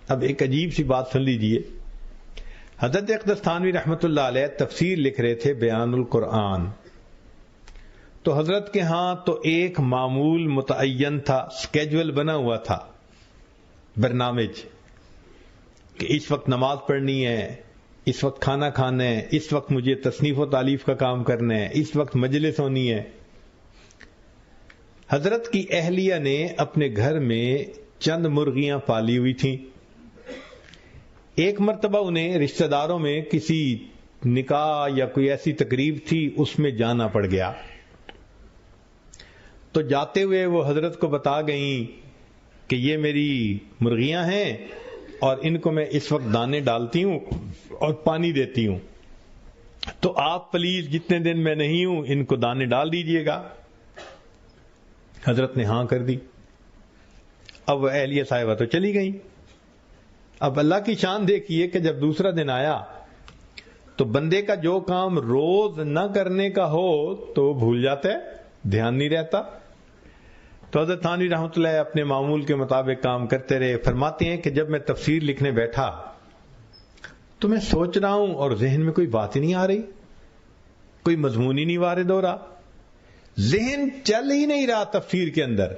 اب ایک عجیب سی بات سن لیجئے. حضرت اقدس تھانوی رحمۃ اللہ علیہ تفسیر لکھ رہے تھے بیان القرآن. تو حضرت کے ہاں تو ایک معمول متعین تھا، سکیجول بنا ہوا تھا، برنامج، کہ اس وقت نماز پڑھنی ہے، اس وقت کھانا کھانا ہے، اس وقت مجھے تصنیف و تالیف کا کام کرنا ہے، اس وقت مجلس ہونی ہے. حضرت کی اہلیہ نے اپنے گھر میں چند مرغیاں پالی ہوئی تھیں. ایک مرتبہ انہیں رشتہ داروں میں کسی نکاح یا کوئی ایسی تقریب تھی، اس میں جانا پڑ گیا. تو جاتے ہوئے وہ حضرت کو بتا گئیں کہ یہ میری مرغیاں ہیں اور ان کو میں اس وقت دانے ڈالتی ہوں اور پانی دیتی ہوں، تو آپ پلیز جتنے دن میں نہیں ہوں ان کو دانے ڈال دیجئے گا. حضرت نے ہاں کر دی. اب وہ اہلیہ صاحبہ تو چلی گئیں. اب اللہ کی شان دیکھیے کہ جب دوسرا دن آیا تو بندے کا جو کام روز نہ کرنے کا ہو تو وہ بھول جاتا ہے، دھیان نہیں رہتا. تو حضرت تھانوی رحمۃ اللہ اپنے معمول کے مطابق کام کرتے رہے. فرماتے ہیں کہ جب میں تفسیر لکھنے بیٹھا تو میں سوچ رہا ہوں اور ذہن میں کوئی بات ہی نہیں آ رہی، کوئی مضمون ہی نہیں وارد ہو رہا، ذہن چل ہی نہیں رہا تفسیر کے اندر.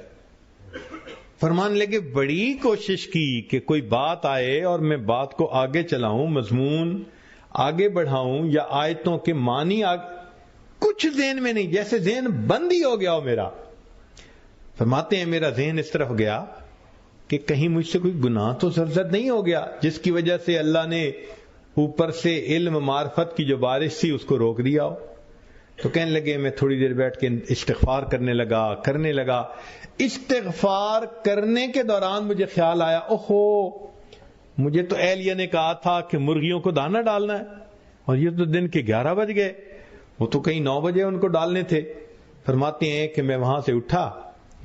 فرمان لگے بڑی کوشش کی کہ کوئی بات آئے اور میں بات کو آگے چلاؤں، مضمون آگے بڑھاؤں یا آیتوں کے معنی کچھ ذہن میں نہیں، جیسے ذہن بند ہی ہو گیا ہو میرا. فرماتے ہیں میرا ذہن اس طرف گیا کہ کہیں مجھ سے کوئی گناہ تو سرزد نہیں ہو گیا جس کی وجہ سے اللہ نے اوپر سے علم معرفت کی جو بارش تھی اس کو روک دیا ہو. تو کہنے لگے میں تھوڑی دیر بیٹھ کے استغفار کرنے لگا. استغفار کرنے کے دوران مجھے خیال آیا، اوہو مجھے تو اہلیہ نے کہا تھا کہ مرغیوں کو دانا ڈالنا ہے اور یہ تو دن کے 11 بج گئے، وہ تو کہیں 9 بجے ان کو ڈالنے تھے. فرماتے ہیں کہ میں وہاں سے اٹھا،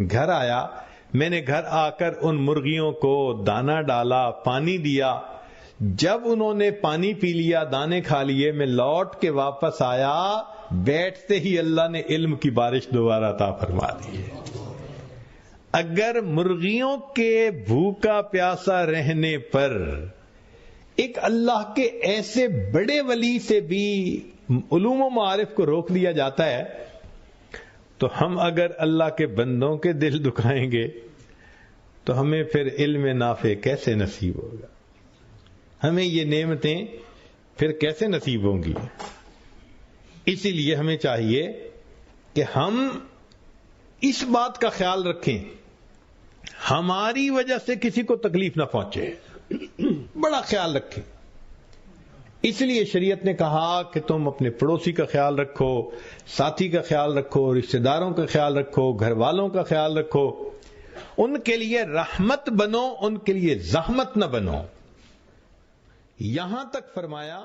گھر آیا، میں نے گھر آ کر ان مرغیوں کو دانا ڈالا، پانی دیا. جب انہوں نے پانی پی لیا، دانے کھا لیے، میں لوٹ کے واپس آیا، بیٹھتے ہی اللہ نے علم کی بارش دوبارہ عطا فرما دی. اگر مرغیوں کے بھوکا پیاسا رہنے پر ایک اللہ کے ایسے بڑے ولی سے بھی علوم و معارف کو روک دیا جاتا ہے، تو ہم اگر اللہ کے بندوں کے دل دکھائیں گے تو ہمیں پھر علم نافع کیسے نصیب ہوگا؟ ہمیں یہ نعمتیں پھر کیسے نصیب ہوں گی؟ اسی لیے ہمیں چاہیے کہ ہم اس بات کا خیال رکھیں ہماری وجہ سے کسی کو تکلیف نہ پہنچے، بڑا خیال رکھیں. اس لیے شریعت نے کہا کہ تم اپنے پڑوسی کا خیال رکھو، ساتھی کا خیال رکھو، رشتہ داروں کا خیال رکھو، گھر والوں کا خیال رکھو، ان کے لیے رحمت بنو، ان کے لیے زحمت نہ بنو. یہاں تک فرمایا